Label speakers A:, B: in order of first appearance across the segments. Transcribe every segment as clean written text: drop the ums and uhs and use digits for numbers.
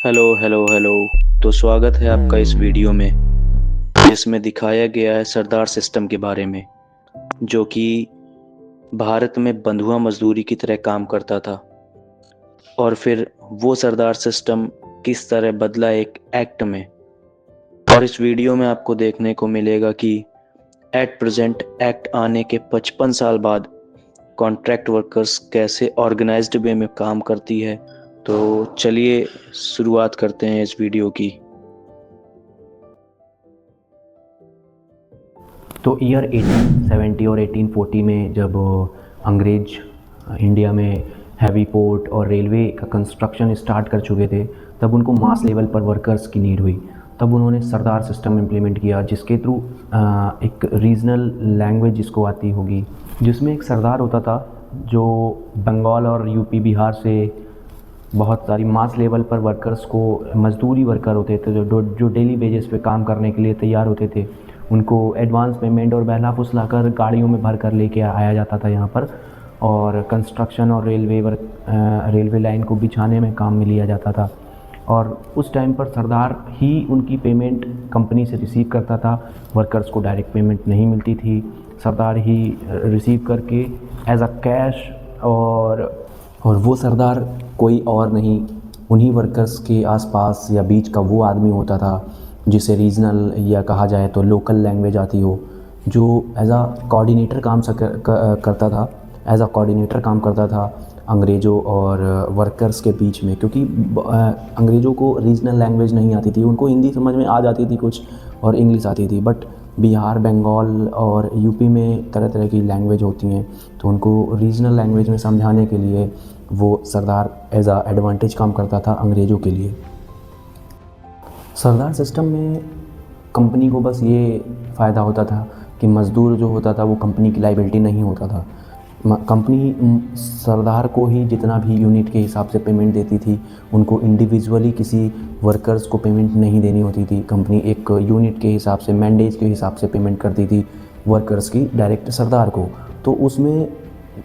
A: Hello hello hello. तो स्वागत है आपका इस वीडियो में जिसमें दिखाया गया है सरदार सिस्टम के बारे में, जो कि भारत में बंधुआ मजदूरी की तरह काम करता था। और फिर वो सरदार सिस्टम किस तरह बदला एक एक्ट में। और इस वीडियो में आपको देखने को मिलेगा कि एट प्रेजेंट एक्ट आने के 55 साल बाद कॉन्ट्रैक्ट वर्कर्स कैसे ऑर्गेनाइज्ड वे में काम करती है। तो चलिए शुरुआत करते हैं इस वीडियो की।
B: तो ईयर 1870 और 1840 में जब अंग्रेज इंडिया में हैवी पोर्ट और रेलवे का कंस्ट्रक्शन स्टार्ट कर चुके थे, तब उनको मास लेवल पर वर्कर्स की नीड हुई। तब उन्होंने सरदार सिस्टम इम्प्लीमेंट किया, जिसके थ्रू एक रीजनल लैंग्वेज जिसको आती होगी, जिसमें एक सरदार होता था जो बंगाल और यूपी बिहार से बहुत सारी मास लेवल पर वर्कर्स को, मजदूरी वर्कर होते थे जो डेली बेसिस पे काम करने के लिए तैयार होते थे, उनको एडवांस पेमेंट और बहला फुसला कर गाड़ियों में भर कर लेके आया जाता था यहाँ पर, और कंस्ट्रक्शन और रेलवे लाइन को बिछाने में काम में लिया जाता था। और उस टाइम पर सरदार ही उनकी पेमेंट कंपनी से रिसीव करता था। वर्कर्स को डायरेक्ट पेमेंट नहीं मिलती थी, सरदार ही रिसीव करके एज अ कैश। और वो सरदार कोई और नहीं, उन्हीं वर्कर्स के आसपास या बीच का वो आदमी होता था जिसे रीजनल या कहा जाए तो लोकल लैंग्वेज आती हो, जो एज अ कोऑर्डिनेटर करता था, एज अ कोऑर्डिनेटर काम करता था अंग्रेज़ों और वर्कर्स के बीच में। क्योंकि अंग्रेज़ों को रीजनल लैंग्वेज नहीं आती थी, उनको हिंदी समझ में आ जाती थी कुछ और इंग्लिश आती थी, बट बिहार, बंगाल और यूपी में तरह तरह की लैंग्वेज होती हैं, तो उनको रीजनल लैंग्वेज में समझाने के लिए वो सरदार एज अ एडवांटेज काम करता था अंग्रेज़ों के लिए। सरदार सिस्टम में कंपनी को बस ये फ़ायदा होता था कि मज़दूर जो होता था वो कंपनी की लायबिलिटी नहीं होता था। कंपनी सरदार को ही जितना भी यूनिट के हिसाब से पेमेंट देती थी, उनको इंडिविजुअली किसी वर्कर्स को पेमेंट नहीं देनी होती थी। कंपनी एक यूनिट के हिसाब से, मैंडेज के हिसाब से पेमेंट करती थी वर्कर्स की डायरेक्ट सरदार को। तो उसमें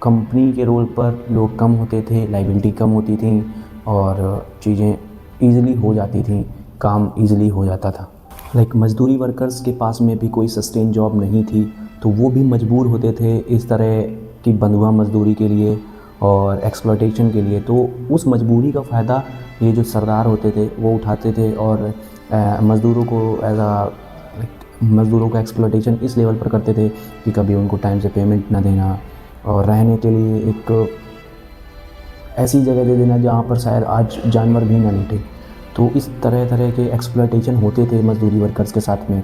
B: कंपनी के रोल पर लोग कम होते थे, लायबिलिटी कम होती थी और चीज़ें ईज़िली हो जाती थी, काम ईज़िली हो जाता था। मज़दूरी वर्कर्स के पास में भी कोई सस्टेन जॉब नहीं थी, तो वो भी मजबूर होते थे इस तरह की बंधुआ मजदूरी के लिए और एक्सप्लॉयटेशन के लिए। तो उस मजबूरी का फ़ायदा ये जो सरदार होते थे वो उठाते थे और मज़दूरों को मज़दूरों का एक्सप्लॉयटेशन इस लेवल पर करते थे कि कभी उनको टाइम से पेमेंट ना देना और रहने के लिए एक ऐसी जगह दे देना जहाँ पर शायद आज जानवर भी ना लेटे। तो इस तरह तरह के एक्सप्लॉयटेशन होते थे मज़दूरी वर्कर्स के साथ में।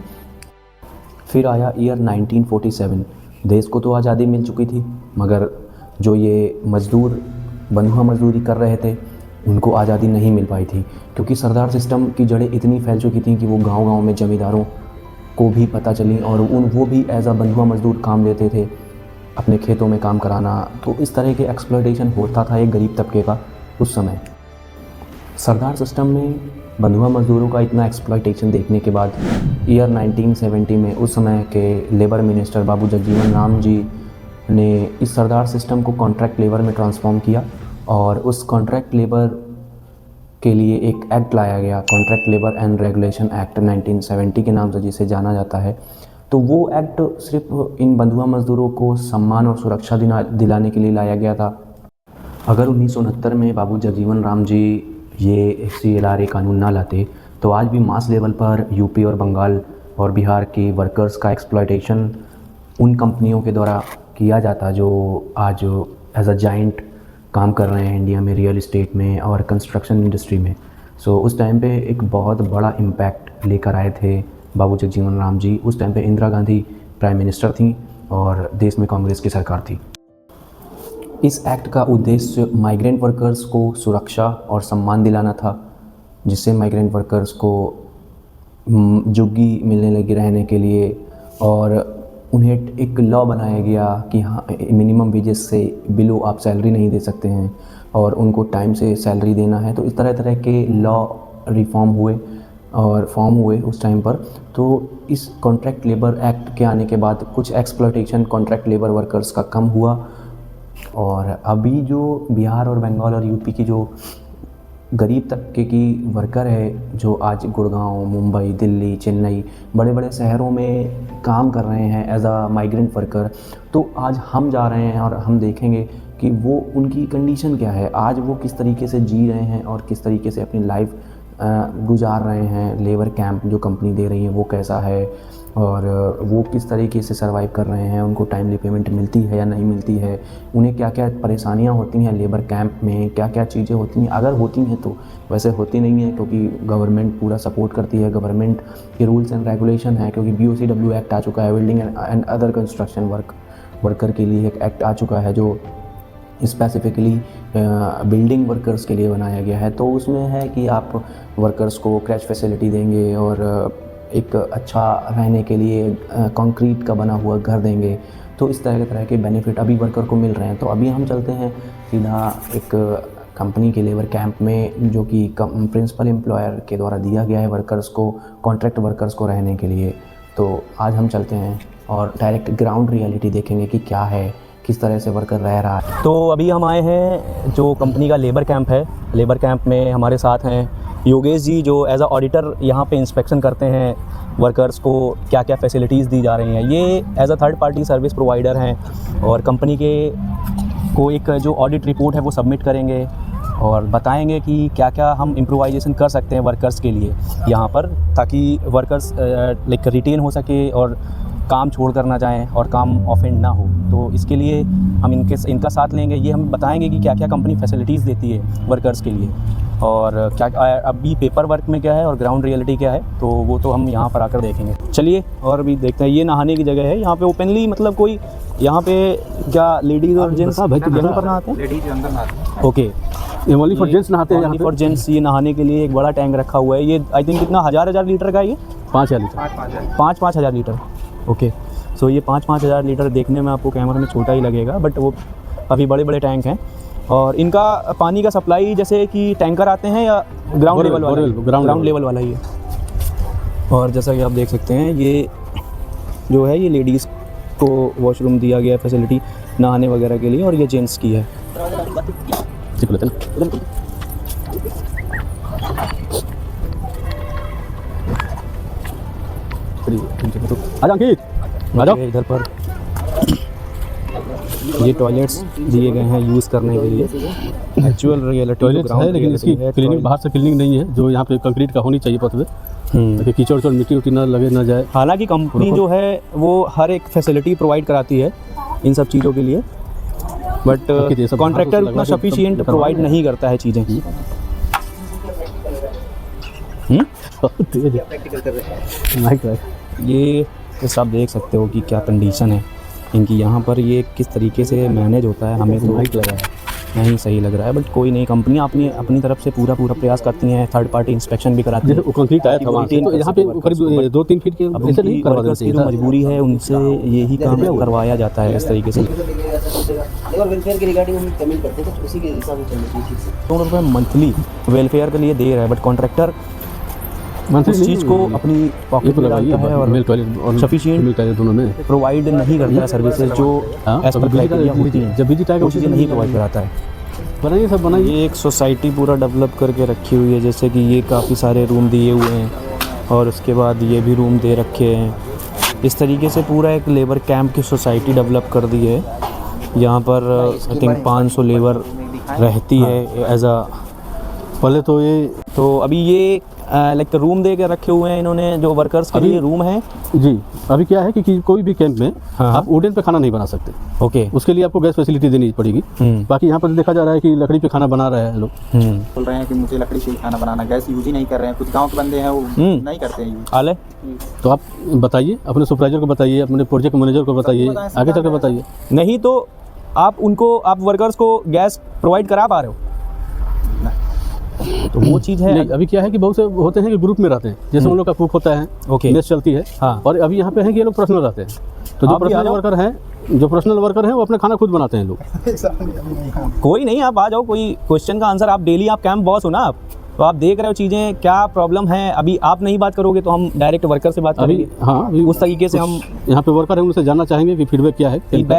B: फिर आया ईयर 1947। देश को तो आज़ादी मिल चुकी थी, मगर जो ये मज़दूर बंधुआ मज़दूरी कर रहे थे उनको आज़ादी नहीं मिल पाई थी, क्योंकि सरदार सिस्टम की जड़ें इतनी फैल चुकी थी कि वो गांव-गांव में ज़मींदारों को भी पता चली और वो भी एज अ बंधुआ मज़दूर काम लेते थे, अपने खेतों में काम कराना। तो इस तरह के एक्सप्लॉयटेशन होता था एक गरीब तबके का उस समय। सरदार सिस्टम में बंधुआ मज़दूरों का इतना एक्सप्लॉयटेशन देखने के बाद ईयर 1970 में उस समय के लेबर मिनिस्टर बाबू जगजीवन राम जी ने इस सरदार सिस्टम को कॉन्ट्रैक्ट लेबर में ट्रांसफॉर्म किया और उस कॉन्ट्रैक्ट लेबर के लिए एक एक्ट लाया गया, contract labour and regulation act 1970 के नाम से जिसे जाना जाता है। तो वो एक्ट सिर्फ इन बंधुआ मज़दूरों को सम्मान और सुरक्षा दिलाने के लिए लाया गया था। अगर 1969 में बाबू जगजीवन राम जी ये CLRA कानून ना लाते, तो आज भी मास लेवल पर यूपी और बंगाल और बिहार के वर्कर्स का एक्सप्लॉयटेशन उन कंपनियों के द्वारा किया जाता जो आज एज अ जाइंट काम कर रहे हैं इंडिया में, रियल इस्टेट में और कंस्ट्रक्शन इंडस्ट्री में। सो उस टाइम पे एक बहुत बड़ा इम्पैक्ट लेकर आए थे बाबू जगजीवन राम जी। उस टाइम पे इंदिरा गांधी प्राइम मिनिस्टर थी और देश में कांग्रेस की सरकार थी। इस एक्ट का उद्देश्य माइग्रेंट वर्कर्स को सुरक्षा और सम्मान दिलाना था, जिससे माइग्रेंट वर्कर्स को झुग्गी मिलने लगी रहने के लिए, और उन्हें एक लॉ बनाया गया कि हाँ, मिनिमम वेजेस से बिलो आप सैलरी नहीं दे सकते हैं और उनको टाइम से सैलरी देना है। तो इस तरह तरह के लॉ रिफॉर्म हुए और फॉर्म हुए उस टाइम पर। तो इस कॉन्ट्रैक्ट लेबर एक्ट के आने के बाद कुछ एक्सप्लॉयटेशन कॉन्ट्रैक्ट लेबर वर्कर्स का कम हुआ, और अभी जो बिहार और बंगाल और यूपी की जो गरीब तबके की वर्कर है जो आज गुड़गांव, मुंबई, दिल्ली, चेन्नई बड़े बड़े शहरों में काम कर रहे हैं एज अ माइग्रेंट वर्कर, तो आज हम जा रहे हैं और हम देखेंगे कि वो उनकी कंडीशन क्या है, आज वो किस तरीके से जी रहे हैं और किस तरीके से अपनी लाइफ गुजार रहे हैं। लेबर कैंप जो कंपनी दे रही है वो कैसा है और वो किस तरीके से सर्वाइव कर रहे हैं, उनको टाइमली पेमेंट मिलती है या नहीं मिलती है, उन्हें क्या क्या परेशानियां होती हैं लेबर कैंप में, क्या क्या चीज़ें होती हैं, अगर होती हैं तो वैसे होती नहीं है क्योंकि गवर्नमेंट पूरा सपोर्ट करती है, गवर्नमेंट के रूल्स एंड रेगुलेशन है, क्योंकि BOCW एक्ट आ चुका है, building and other construction worker के लिए एक एक्ट आ चुका है जो स्पेसिफिकली बिल्डिंग वर्कर्स के लिए बनाया गया है। तो उसमें है कि आप वर्कर्स को क्रैश फैसिलिटी देंगे और एक अच्छा रहने के लिए कंक्रीट का बना हुआ घर देंगे, तो इस तरह के बेनिफिट अभी वर्कर को मिल रहे हैं। तो अभी हम चलते हैं सीधा एक कंपनी के लेबर कैंप में जो कि प्रिंसिपल एम्प्लॉयर के द्वारा दिया गया है वर्कर्स को, कॉन्ट्रैक्ट वर्कर्स को रहने के लिए। तो आज हम चलते हैं और डायरेक्ट ग्राउंड रियलिटी देखेंगे कि क्या है, किस तरह से वर्कर रह रहा है।
C: तो अभी हम आए हैं जो कंपनी का लेबर कैंप है। लेबर कैंप में हमारे साथ हैं योगेश जी जो एज अ ऑडिटर यहाँ पे इंस्पेक्शन करते हैं वर्कर्स को क्या क्या फैसिलिटीज़ दी जा रही हैं। ये as a third party service provider हैं और कंपनी के को एक जो ऑडिट रिपोर्ट है वो सबमिट करेंगे और बताएंगे कि क्या क्या हम इम्प्रोवाइजेशन कर सकते हैं वर्कर्स के लिए यहाँ पर, ताकि वर्कर्स लाइक रिटेन हो सके और काम छोड़ कर ना जाएँ और काम ऑफेंड ना हो। तो इसके लिए हम इनका साथ लेंगे, ये हम बताएंगे कि क्या क्या कंपनी फैसिलिटीज़ देती है वर्कर्स के लिए और क्या अभी पेपर वर्क में क्या है और ग्राउंड रियलिटी क्या है, तो वो तो हम यहाँ पर आकर देखेंगे। चलिए और भी देखते हैं। ये नहाने की जगह है, यहाँ पे ओपनली मतलब कोई यहाँ पे क्या लेडीज़ और जेंट्स यहाँ पर नहाते हैं? लेडीज़ अंदर नहाते हैं। ओके,
D: ये ओनली फॉर जेंट्स नहाते हैं यहाँ पे।
C: फॉर जेंट्स ये नहाने के लिए एक बड़ा टैंक रखा हुआ है। ये आई थिंक कितना 1000 लीटर का है ये?
D: 5000 लीटर।
C: 5,000 लीटर। ओके, सो ये 5,000 लीटर देखने में आपको कैमरा में छोटा ही लगेगा बट वो काफ़ी बड़े बड़े टैंक हैं। और इनका पानी का सप्लाई जैसे कि टैंकर आते हैं या ग्राउंड लेवल वाला? ग्राउंड लेवल वाला ही है। और जैसा कि आप देख सकते हैं ये जो है ये लेडीज़ को वॉशरूम दिया गया है फैसिलिटी नहाने वगैरह के लिए और ये जेंट्स की है। इधर पर ये टॉयलेट्स दिए गए हैं यूज़ करने के लिए। एक्चुअल रियलिटी
D: टॉयलेट्स है लेकिन इसकी क्लीनिंग बाहर से क्लीनिंग नहीं है जो यहाँ पे कंक्रीट का होनी चाहिए पथ में, ताकि कीचड़ उचड़ मिट्टी उट्टी ना लगे ना जाए।
C: हालांकि कंपनी जो है वो हर एक फैसिलिटी प्रोवाइड कराती है इन सब चीज़ों के लिए, बट कॉन्ट्रैक्टर उतना सफिशिएंट प्रोवाइड नहीं करता है चीज़ें। ये आप देख सकते हो कि क्या कंडीशन है इनकी यहाँ पर, ये किस तरीके से मैनेज होता है हमें तो नहीं सही लग रहा है, बट कोई नहीं, कंपनियाँ अपनी तरफ से पूरा प्रयास करती हैं, थर्ड पार्टी इंस्पेक्शन भी कराती हैं।
D: कंक्रीट आया था वहाँ से, तो यहाँ पे करीब 2-3 फीट के ऐसे नहीं करवा देते हैं।
C: जो मजबूरी है उनसे यही काम करवाया जाता है इस तरीके से।
E: वेलफेयर के रिगार्डिंग हम पेमेंट करते हैं तो उसी के हिसाब से चलना चाहिए।
C: 2 रुपये मंथली वेलफेयर के लिए दे रहा है, बट कॉन्ट्रैक्टर उस चीज़ को अपनी पॉकेट में डालता है और सफिशिएंट
D: दोनों में
C: प्रोवाइड नहीं करता है सर्विसेज जो एज पर क्राइटेरिया होती हैं,
D: जब विजिट आएगा
C: वो चीज़ें नहीं प्रोवाइड कराता है।
D: बनाइए सब बनाइए।
C: ये एक सोसाइटी पूरा डेवलप करके रखी हुई है, जैसे कि ये काफ़ी सारे रूम दिए हुए हैं और उसके बाद ये भी रूम दे रखे हैं। इस तरीके से पूरा एक लेबर कैंप की सोसाइटी डेवलप कर दी है। यहाँ पर आई थिंक 500 लेबर रहती है एज अ।
D: पहले तो ये
C: तो अभी ये लाइक रूम दे के रखे हुए हैं इन्होंने जो वर्कर्स के लिए रूम है
D: जी। अभी क्या है कि कोई भी कैंप में आप वुडन पे खाना नहीं बना सकते।
C: ओके,
D: उसके लिए आपको गैस फैसिलिटी देनी पड़ेगी। बाकी यहाँ पर देखा जा रहा है कि लकड़ी पे खाना बना रहे हैं लोग।
E: बोल रहे हैं कि मुझे लकड़ी से खाना बनाना, गैस यूज ही नहीं कर रहे हैं। कुछ गांव के बंदे हैं वो नहीं करते हैं यूज।
C: हाल
D: तो आप बताइए, अपने सुपरवाइजर को बताइए, अपने प्रोजेक्ट मैनेजर को बताइए, आगे चल के बताइए।
C: नहीं तो आप वर्कर्स को गैस प्रोवाइड करा पा रहे हो, तो वो चीज़ है।
D: अभी क्या है कि बहुत से होते हैं कि ग्रुप में रहते हैं, जैसे उन लोग का कुक होता है, मेस चलती है।
C: हाँ।
D: और अभी यहाँ पे है कि ये लोग पर्सनल रहते हैं, तो जो पर्सनल वर्कर हैं वो अपने खाना खुद बनाते हैं लोग।
C: कोई नहीं, आप आ जाओ, कोई क्वेश्चन का आंसर आप डेली आप कैंप बॉस हो ना आप, तो आप देख रहे हो चीज़ें क्या प्रॉब्लम है। अभी आप नहीं बात करोगे तो हम डायरेक्ट वर्कर से बात करेंगे।
D: अभी
C: उस तरीके से हम
D: यहाँ पे वर्कर हैं उनसे जानना चाहेंगे कि फीडबैक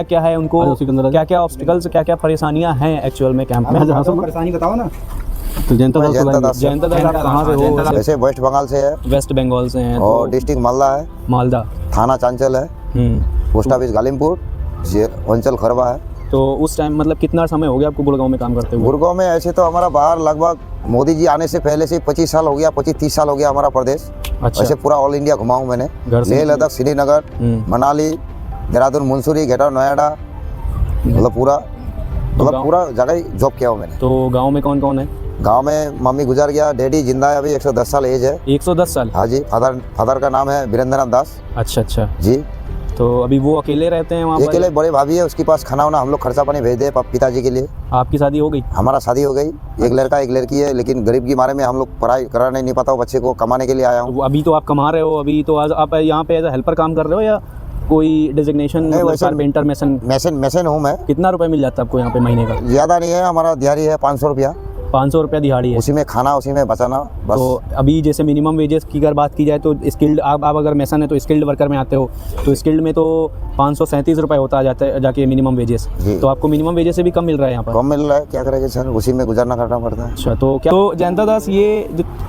D: क्या है, उनको क्या क्या ऑब्स्टिकल्स, क्या क्या परेशानियाँ हैं एक्चुअल में कैंप में।
E: परेशानी बताओ ना।
D: तो जनता दल
F: जनता
D: चलाएंगे।
F: दल से।
C: जयंता दास आप कहाँ से हो?
F: वैसे वेस्ट बंगाल से है
C: वेस्ट बंगाल से हैं
F: और
C: तो
F: डिस्ट्रिक्ट मालदा है,
C: मालदा।
F: थाना चांचल है, पोस्ट ऑफिस गालिमपुर, अंचल खरबा है।
C: तो उस टाइम मतलब कितना समय हो गया आपको गुड़गांव में काम करते हुए?
F: गुड़गांव में ऐसे तो हमारा बाहर लगभग मोदी जी आने से पहले से 25 साल हो गया, 25-30 साल हो गया हमारा प्रदेश।
C: अच्छा।
F: ऐसे पूरा ऑल इंडिया घुमा हूँ मैंने,
C: घर से
F: लेह लद्दाख, श्रीनगर, मनाली, देहरादून, मुंसूरी, ग्रेटर नोएडा, मतलब पूरा जगह ही जॉब किया हूँ मैंने।
C: तो गांव में कौन कौन है?
F: गांव में मम्मी गुजर गया, डैडी जिंदा है अभी, 110 साल एज है।
C: 110 साल?
F: हाँ जी। फादर का नाम है वीरेंद्र दास
C: अच्छा।
F: जी।
C: तो अभी वो अकेले रहते हैं वहाँ
F: ये
C: पर?
F: अकेले, बड़े भाभी है उसके पास, खाना वाना हम लोग खर्चा पानी भेज दे पिताजी के लिए।
C: आपकी शादी हो गई?
F: हमारा शादी हो गई, एक लड़का एक लड़की है, लेकिन गरीब की मारे में हम लोग पढ़ाई कराने नहीं पाता हूँ बच्चे को, कमाने के लिए आया हूँ।
C: अभी तो आप कमा रहे हो, अभी तो आज आप यहाँ पे एज हेल्पर काम कर रहे हो या कोई डेजिग्नेशन?
F: नहीं, वैसे
C: कारपेंटर,
F: मैसन हूँ मैं।
C: कितना रुपए मिल जाता है आपको यहाँ पे महीने का?
F: ज़्यादा नहीं है, हमारा दिहाड़ी है 500 रुपया।
C: 500 रुपया दिहाड़ी है?
F: उसी में खाना, उसी में बचाना बस।
C: तो अभी जैसे मिनिमम वेजेस की अगर बात की जाए तो स्किल्ड आप अगर मैसन है तो स्किल्ड वर्कर में आते हो, तो स्किल्ड में तो 537 रुपये होता है जाता है जाके मिनिमम वेजेस। तो आपको मिनिमम वेजेस से भी कम मिल रहा है यहाँ पर?
F: कम मिल रहा है, क्या करेंगे सर, उसी में गुजारना करना पड़ता है।
C: अच्छा। तो क्या तो जयंता दास ये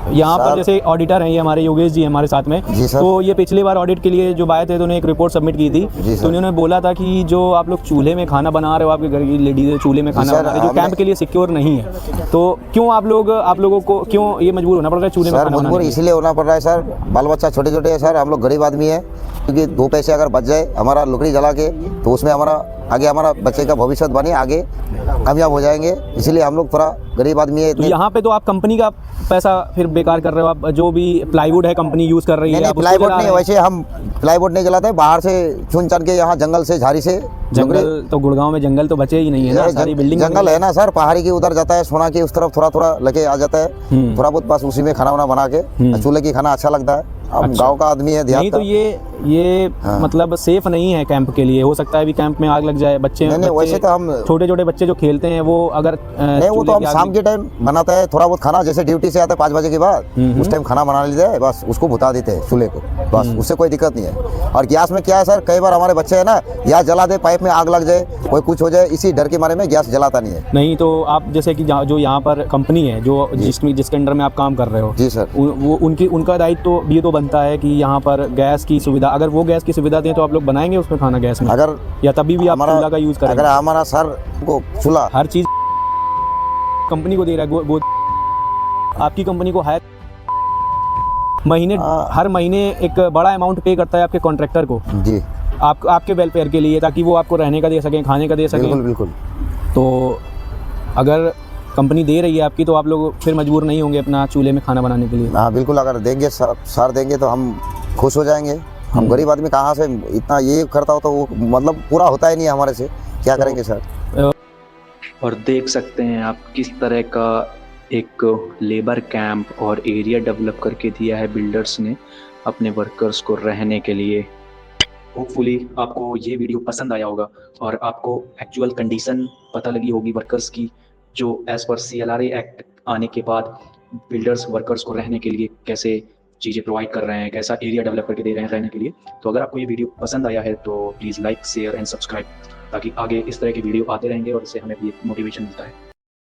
C: यहाँ पर जैसे ऑडिटर हैं, ये हमारे योगेश जी हमारे साथ में,
F: जी सर।
C: तो ये पिछली बार ऑडिट के लिए जो आए थे तो उन्होंने एक रिपोर्ट सबमिट की थी,
F: जी सर।
C: तो उन्होंने बोला था कि जो आप लोग चूल्हे में खाना बना रहे हो, आपके घर की लेडीज चूल्हे में खाना
F: सर,
C: बना रहे हो, जो
F: हमने-
C: कैंप के लिए सिक्योर नहीं है, तो क्यों आप लोगों को क्यों ये मजबूर होना पड़ रहा है चूल्हे में
F: सर
C: खाना
F: मजबूर
C: बनाने के लिए?
F: इसलिए होना पड़ रहा है सर, बाल बच्चा छोटे छोटे है सर, हम लोग गरीब आदमी है, क्योंकि 2 पैसे अगर बच जाए हमारा लकड़ी जला के, तो उसमें हमारा बच्चे का भविष्य बने, आगे कामयाब हो जाएंगे, इसलिए हम लोग थोड़ा गरीब आदमी है।
C: तो यहाँ पे तो आप कंपनी का पैसा फिर बेकार कर रहे हो, आप जो भी प्लाईवुड है कंपनी यूज कर रही है,
F: नहीं,
C: आप उसको
F: प्लाईवुड
C: जला
F: नहीं,
C: रहे हैं।
F: वैसे हम प्लाईवुड नहीं जलाते, बाहर से चुन चन के, यहाँ जंगल से, झाड़ी से
C: जंगल तो गुड़गांव में जंगल तो बचे ही नहीं है ना, सारी बिल्डिंग
F: जंगल है ना सर, पहाड़ी के उधर जाता है, सोना की उस तरफ थोड़ा लेके आ जाता है, थोड़ा बहुत बस उसी में खाना वाना बना के, चूल्हे की खाना अच्छा लगता है। अब गांव का आदमी है, देहात
C: नहीं तो
F: का।
C: ये मतलब सेफ नहीं है कैंप के लिए, हो सकता है अभी कैंप में आग लग जाए, बच्चे
F: नहीं, वैसे तो हम
C: छोटे छोटे बच्चे जो खेलते हैं वो अगर
F: नहीं, वो तो हम शाम के टाइम बनाते हैं, थोड़ा बहुत खाना, जैसे ड्यूटी से आते हैं 5 बजे के बाद, उस टाइम खाना बना लेते हैं, बस उसको बुता देते हैं चूल्हे को, बस उससे कोई दिक्कत नहीं है। और गैस में क्या है सर, कई बार हमारे बच्चे है ना, गैस जला दे, पाइप में आग लग जाए, कोई कुछ हो जाए, इसी डर के मारे में गैस जलाता नहीं है।
C: नहीं तो आप जैसे कि जो यहाँ पर कंपनी है जो जिसके अंडर में आप काम कर रहे हो,
F: जी सर,
C: वो उनका दायित्व भी तो बनता है कि यहाँ पर गैस की सुविधा, अगर वो गैस की सुविधा दें तो आप लोग बनाएंगे उसमें खाना गैस में,
F: अगर
C: या तभी भी आप चूल्हा का यूज करेंगे?
F: अगर हमारा सर को चूल्हा
C: हर चीज कंपनी को दे रहा है, आपकी कंपनी को हायर हर महीने एक बड़ा अमाउंट पे करता है आपके कॉन्ट्रैक्टर को,
F: जी,
C: आपके वेलफेयर के लिए, ताकि वो आपको रहने का दे सकें, खाने का दे सकें।
F: बिल्कुल।
C: तो अगर कंपनी दे रही है आपकी, तो आप लोग फिर मजबूर नहीं होंगे अपना चूल्हे में खाना बनाने के लिए?
F: हाँ बिल्कुल, अगर देंगे सर देंगे तो हम खुश हो जाएंगे। हम गरीब आदमी कहाँ से इतना ये करता हो, तो वो मतलब पूरा होता ही नहीं हमारे से, क्या करेंगे सर।
A: और देख सकते हैं आप किस तरह का एक लेबर कैंप और एरिया डेवलप करके दिया है बिल्डर्स ने अपने वर्कर्स को रहने के लिए। होपफुली आपको ये वीडियो पसंद आया होगा और आपको एक्चुअल कंडीशन पता लगी होगी वर्कर्स की, जो एज पर CLRA एक्ट आने के बाद बिल्डर्स वर्कर्स को रहने के लिए कैसे चीज़ें प्रोवाइड कर रहे हैं, कैसा एरिया डेवलप करके दे रहे हैं रहने के लिए। तो अगर आपको ये वीडियो पसंद आया है तो please like, share and subscribe, ताकि आगे इस तरह की वीडियो आते रहेंगे और इससे हमें भी मोटिवेशन मिलता है।